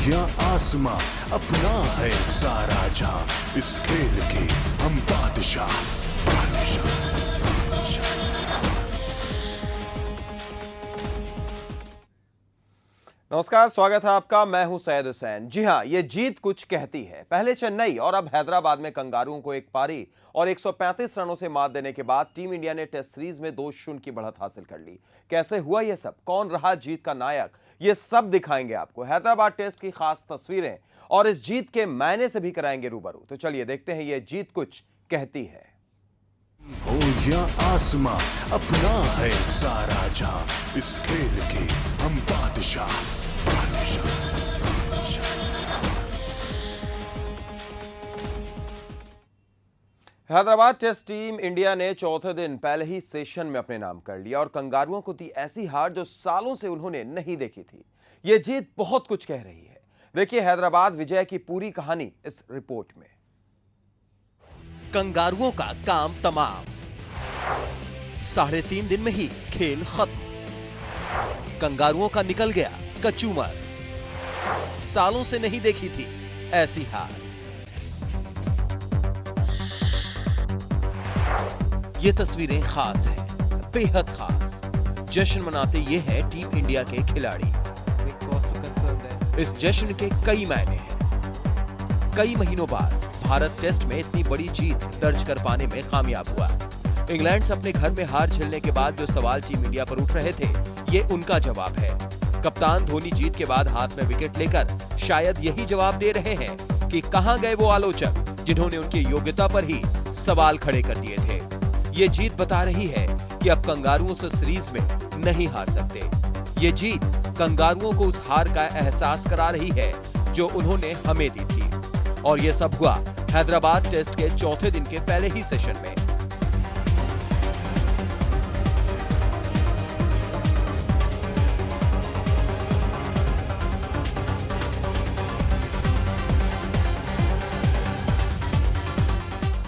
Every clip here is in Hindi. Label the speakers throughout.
Speaker 1: या आसमां, अपना है सारा जहां, इस खेल के हम बादशाह।
Speaker 2: नमस्कार, स्वागत है आपका। मैं हूं सैयद हुसैन। जी हां, ये जीत कुछ कहती है। पहले चेन्नई और अब हैदराबाद में कंगारुओं को एक पारी और 135 रनों से मात देने के बाद टीम इंडिया ने टेस्ट सीरीज में 2-0 की बढ़त हासिल कर ली। कैसे हुआ ये सब, कौन रहा जीत का नायक, ये सब दिखाएंगे आपको। हैदराबाद टेस्ट की खास तस्वीरें और इस जीत के मायने से भी कराएंगे रूबरू। तो चलिए देखते हैं ये जीत कुछ कहती है।
Speaker 1: हो या आसमां, अपना है सारा जहां, इस खेल के हम बादशाह।
Speaker 2: हैदराबाद टेस्ट टीम इंडिया ने चौथे दिन पहले ही सेशन में अपने नाम कर लिया और कंगारुओं को दी ऐसी हार जो सालों से उन्होंने नहीं देखी थी। यह जीत बहुत कुछ कह रही है। देखिए हैदराबाद विजय की पूरी कहानी इस रिपोर्ट में।
Speaker 3: कंगारुओं का काम तमाम, 3.5 दिन में ही खेल खत्म। कंगारुओं का निकल गया कचूमर, सालों से नहीं देखी थी ऐसी हार। ये तस्वीरें खास हैं, बेहद खास। जश्न मनाते ये हैं टीम इंडिया के खिलाड़ी। इस जश्न के कई मायने हैं। कई महीनों बाद भारत टेस्ट में इतनी बड़ी जीत दर्ज कर पाने में कामयाब हुआ। इंग्लैंड से अपने घर में हार झेलने के बाद जो सवाल टीम इंडिया पर उठ रहे थे, ये उनका जवाब है। कप्तान धोनी जीत के बाद हाथ में विकेट लेकर शायद यही जवाब दे रहे हैं कि कहां गए वो आलोचक जिन्होंने उनकी योग्यता पर ही सवाल खड़े कर दिए थे। ये जीत बता रही है कि अब कंगारुओं से सीरीज में नहीं हार सकते। ये जीत कंगारुओं को उस हार का एहसास करा रही है जो उन्होंने हमें दी थी। और ये सब हुआ हैदराबाद टेस्ट के चौथे दिन के पहले ही सेशन में।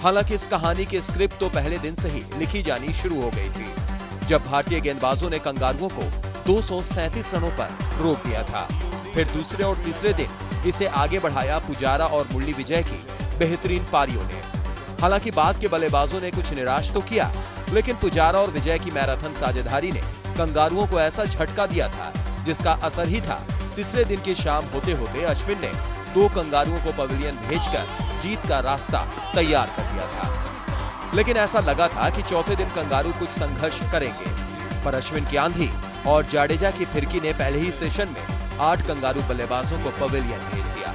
Speaker 3: हालांकि इस कहानी की स्क्रिप्ट तो पहले दिन से ही लिखी जानी शुरू हो गई थी, जब भारतीय गेंदबाजों ने कंगारुओं को 237 रनों पर रोक दिया था। फिर दूसरे और तीसरे दिन इसे आगे बढ़ाया पुजारा और मुरली विजय की बेहतरीन पारियों ने। हालांकि बाद के बल्लेबाजों ने कुछ निराश तो किया, लेकिन पुजारा और विजय की मैराथन साझेदारी ने कंगारुओं को ऐसा झटका दिया था जिसका असर ही था। तीसरे दिन की शाम होते होते अश्विन ने 2 कंगारुओं को पवेलियन भेजकर जीत का रास्ता तैयार कर दिया था। लेकिन ऐसा लगा था कि चौथे दिन कंगारू कुछ संघर्ष करेंगे, पर अश्विन की आंधी और जाडेजा की फिरकी ने पहले ही सेशन में 8 कंगारू बल्लेबाजों को पवेलियन भेज दिया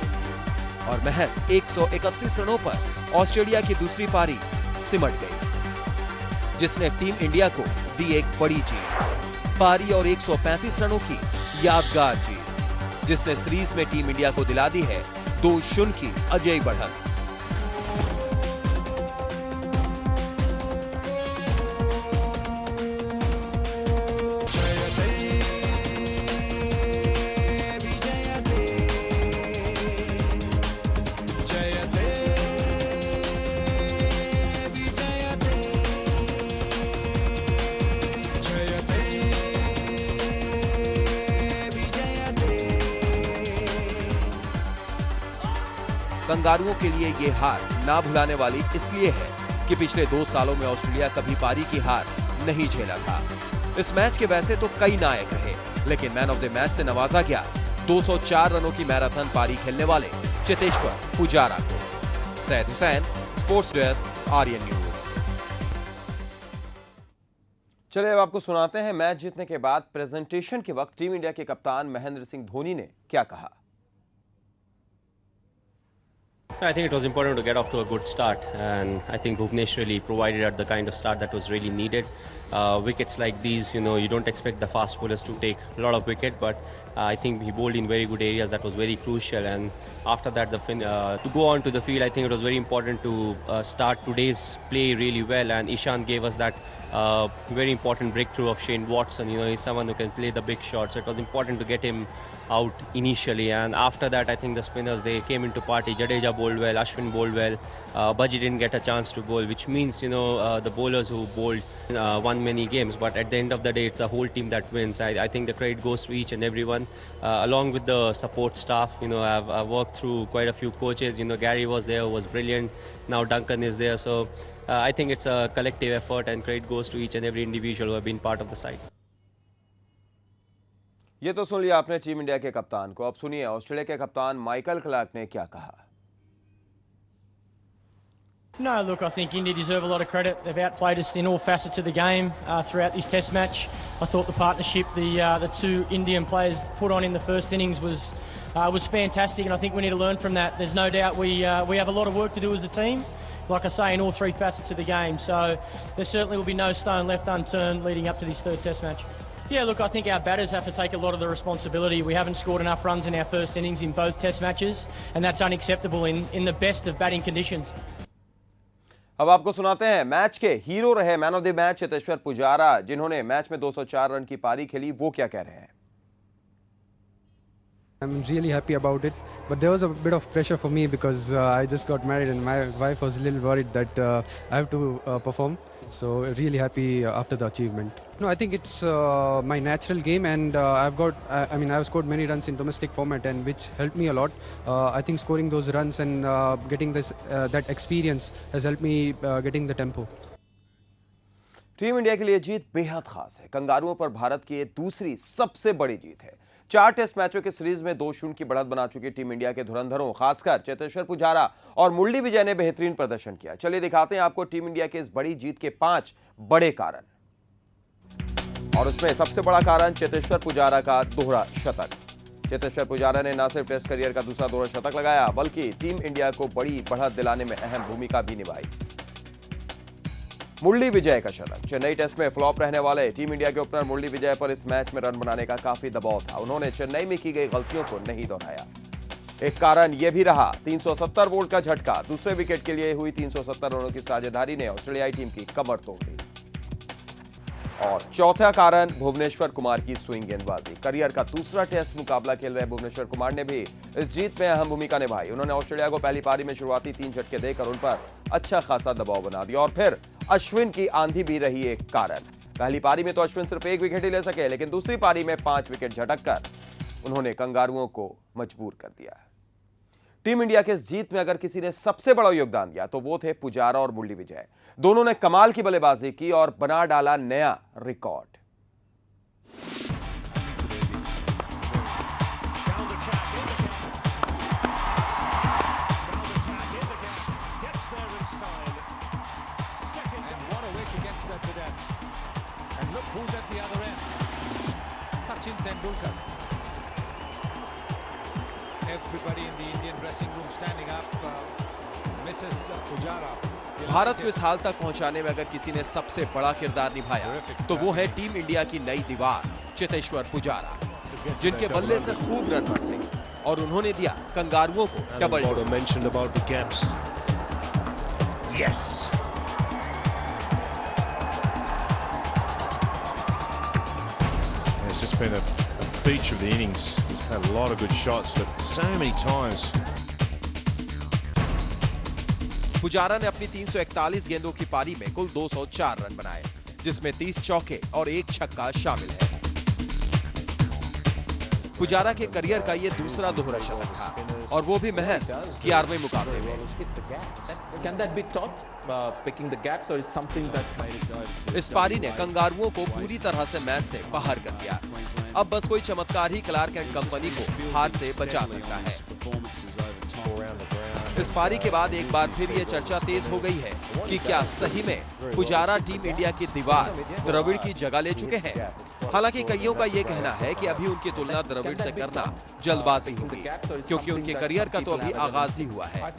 Speaker 3: और महज 131 रनों पर ऑस्ट्रेलिया की दूसरी पारी सिमट गई, जिसने टीम इंडिया को दी एक बड़ी जीत। पारी और 135 रनों की यादगार जीत, जिसने सीरीज में टीम इंडिया को दिला दी है 2-0 की अजय बढ़त। कंगारुओं के लिए ये हार ना भुलाने वाली इसलिए है कि पिछले 2 सालों में ऑस्ट्रेलिया कभी पारी की हार नहीं झेला था। इस मैच के वैसे तो कई नायक रहे, लेकिन मैन ऑफ द मैच से नवाजा गया 204 रनों की मैराथन पारी खेलने वाले चेतेश्वर पुजारा को। Syed Hussain, sports desk, Aryan News.
Speaker 2: चलिए अब आपको सुनाते हैं मैच जीतने के बाद प्रेजेंटेशन के वक्त टीम इंडिया के कप्तान महेंद्र सिंह धोनी ने क्या कहा।
Speaker 4: I think it was important to get off to a good start, and I think Bhuvnesh really provided the kind of start that was really needed. Wickets like these, you don't expect the fast bowlers to take a lot of wicket, but I think he bowled in very good areas. That was very crucial. And after that, to go on to the field, I think it was very important to start today's play really well. And Ishan gave us that very important breakthrough of Shane Watson. He's someone who can play the big shots. So it was important to get him out initially, and after that I think the spinners, they came into party. Jadeja bowled well, Ashwin bowled well, Baji didn't get a chance to bowl, which means the bowlers who bowled won many games, but at the end of the day it's a whole team that wins. I think the credit goes to each and everyone, along with the support staff. I've worked through quite a few coaches. Gary was there, was brilliant. Now Duncan is there, so I think it's a collective effort, and credit goes to each and every individual who have been part of the side.
Speaker 2: ये तो सुन लिया आपने टीम इंडिया के कप्तान को। अब सुनिए ऑस्ट्रेलिया के कप्तान माइकल क्लार्क ने क्या कहा।
Speaker 5: No, look, I think India deserve a lot of credit. They've outplayed us in all facets of the game throughout this Test match. I thought the partnership the two Indian players put on in the first innings was fantastic, and I think we need to learn from that. There's no doubt we have a lot of work to do as a team, like I say, in all three facets of the game. So there certainly will be no stone left unturned leading up to this third Test match. Yeah, look, I think our batters have to take a lot of the responsibility. We haven't scored enough runs in our first innings in both Test matches, and that's unacceptable in the best of batting conditions.
Speaker 2: अब आपको सुनाते हैं मैच के हीरो रहे man of the match Cheteshwar Pujara, जिन्होंने मैच में 204 रन की पारी खेली, वो क्या कह रहे हैं।
Speaker 6: I'm really happy about it, but there was a bit of pressure for me because I just got married and my wife was a little worried that I have to perform. So really happy after the achievement. No, I think it's my natural game, and I've scored many runs in domestic format, and which helped me a lot. I think scoring those runs and getting that experience has helped me getting the tempo.
Speaker 2: Team India के लिए जीत बेहद खास है। कंगारुओं पर भारत की ये दूसरी सबसे बड़ी जीत है। 4 टेस्ट मैचों की सीरीज में 2-0 की बढ़त बना चुकी टीम इंडिया के धुरंधरों, खासकर चेतेश्वर पुजारा और मुरली विजय ने बेहतरीन प्रदर्शन किया। चलिए दिखाते हैं आपको टीम इंडिया के इस बड़ी जीत के 5 बड़े कारण, और उसमें सबसे बड़ा कारण चेतेश्वर पुजारा का दोहरा शतक। चेतेश्वर पुजारा ने न सिर्फ टेस्ट करियर का दूसरा दोहरा शतक लगाया, बल्कि टीम इंडिया को बड़ी बढ़त दिलाने में अहम भूमिका भी निभाई। मुरली विजय का शतक। चेन्नई टेस्ट में फ्लॉप रहने वाले टीम इंडिया के ओपनर मुरली विजय पर इस मैच में रन बनाने का काफी दबाव था। उन्होंने चेन्नई में की गई गलतियों को नहीं दोहराया। एक कारण यह भी रहा 370 बोल्ट का झटका। दूसरे विकेट के लिए हुई 370 रनों की साझेदारी ने ऑस्ट्रेलियाई टीम की कमर तोड़ दी। और चौथा कारण भुवनेश्वर कुमार की स्विंग गेंदबाजी। करियर का दूसरा टेस्ट मुकाबला खेल रहे भुवनेश्वर कुमार ने भी इस जीत में अहम भूमिका निभाई। उन्होंने ऑस्ट्रेलिया को पहली पारी में शुरुआती 3 झटके देकर उन पर अच्छा खासा दबाव बना दिया, और फिर अश्विन की आंधी भी रही एक कारण। पहली पारी में तो अश्विन सिर्फ 1 विकेट ही ले सके, लेकिन दूसरी पारी में 5 विकेट झटक कर उन्होंने कंगारुओं को मजबूर कर दिया। टीम इंडिया के इस जीत में अगर किसी ने सबसे बड़ा योगदान दिया तो वो थे पुजारा और मुरली विजय। दोनों ने कमाल की बल्लेबाजी की और बना डाला नया रिकॉर्ड।
Speaker 3: भारत को इस हाल तक पहुंचाने में अगर किसी ने सबसे बड़ा किरदार निभाया तो वो है टीम इंडिया की नई दीवार चेतेश्वर पुजारा, जिनके बल्ले से खूब रन बरसे और उन्होंने दिया कंगारुओं को double dose.
Speaker 1: Yes. It's just been a feature of the innings. He's had a lot of good shots, but so many times.
Speaker 3: Pujara ने अपनी 341 गेंदों की पारी में कुल 204 रन बनाए, जिसमें 30 चौके और 1 छक्का शामिल है। पुजारा के करियर का ये दूसरा दोहरा शतक था, और वो भी महज 11वें मुकाबले में। इस पारी ने कंगारुओं को पूरी तरह से मैच से बाहर कर दिया। अब बस कोई चमत्कार ही क्लार्क एंड कंपनी को हार से बचा सकता है। इस पारी के बाद एक बार फिर ये चर्चा तेज हो गई है कि क्या सही में पुजारा टीम इंडिया की दीवार द्रविड़ की जगह ले चुके हैं। हालांकि कईयों का ये कहना है कि अभी उनकी तुलना द्रविड़ से करना जल्दबाजी होगी, क्योंकि उनके करियर का तो अभी आगाज ही हुआ है।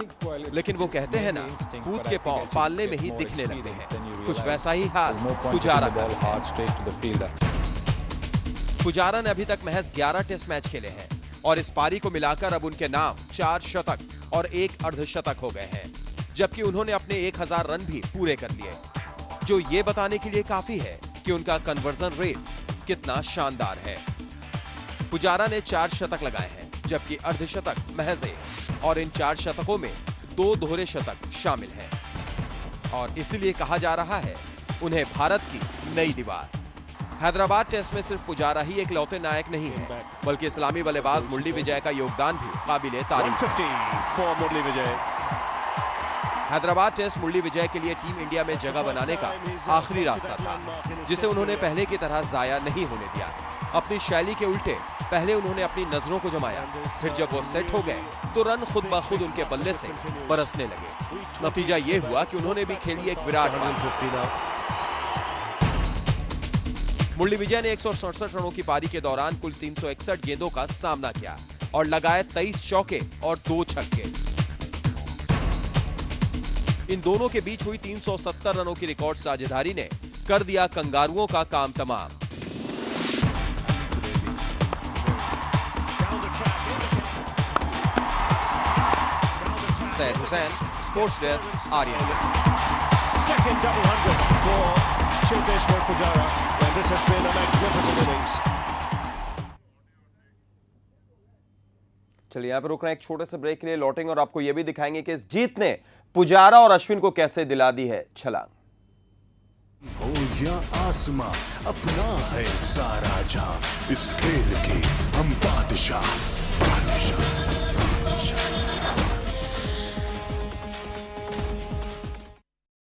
Speaker 3: लेकिन वो कहते हैं ना, कूद के पांव पालने में ही दिखने लगते हैं। कुछ वैसा ही हाल पुजारा का। पुजारा ने अभी तक महज 11 टेस्ट मैच खेले हैं, और इस पारी को मिलाकर अब उनके नाम 4 शतक और 1 अर्धशतक हो गए हैं, जबकि उन्होंने अपने 1000 रन भी पूरे कर लिए, जो ये बताने के लिए काफी है कि उनका कन्वर्जन रेट कितना शानदार है। पुजारा ने 4 शतक लगाए हैं, जबकि अर्धशतक महज 1 और इन 4 शतकों में 2 दोहरे शतक शामिल हैं। और इसीलिए कहा जा रहा है उन्हें भारत की नई दीवार। हैदराबाद टेस्ट में सिर्फ पुजारा ही एक लौते नायक नहीं है, बल्कि इस्लामी बल्लेबाज मुरली विजय का योगदान भी काबिले तारीफ है। हैदराबाद टेस्ट मुरली विजय के लिए टीम इंडिया में जगह बनाने का आखिरी रास्ता था, जिसे उन्होंने पहले की तरह जाया नहीं होने दिया। अपनी शैली के उल्टे पहले उन्होंने अपनी नजरों को जमाया, फिर जब वो सेट हो गए तो रन खुद ब खुद उनके बल्ले से बरसने लगे। नतीजा ये हुआ कि उन्होंने भी खेली एक विराट पारी। मुरली विजय ने 167 रनों की पारी के दौरान कुल 361 गेंदों का सामना किया और लगाए 23 चौके और 2 छक्के। इन दोनों के बीच हुई 370 रनों की रिकॉर्ड साझेदारी ने कर दिया कंगारुओं का काम तमाम। Syed Hussain, sports desk, Aryan.
Speaker 7: Second double 100 for Chilteshwar Pujara, and this has been a magnificent innings.
Speaker 2: चलिए यहाँ पर रुक रहे हैं एक छोटे से ब्रेक के लिए, लौटेंगे और आपको यह भी दिखाएंगे कि इस जीत ने पुजारा और अश्विन को कैसे दिला दी है छलांग।
Speaker 1: हो या आसमां, अपना है सारा जहां, इस खेल के हम बादशाह।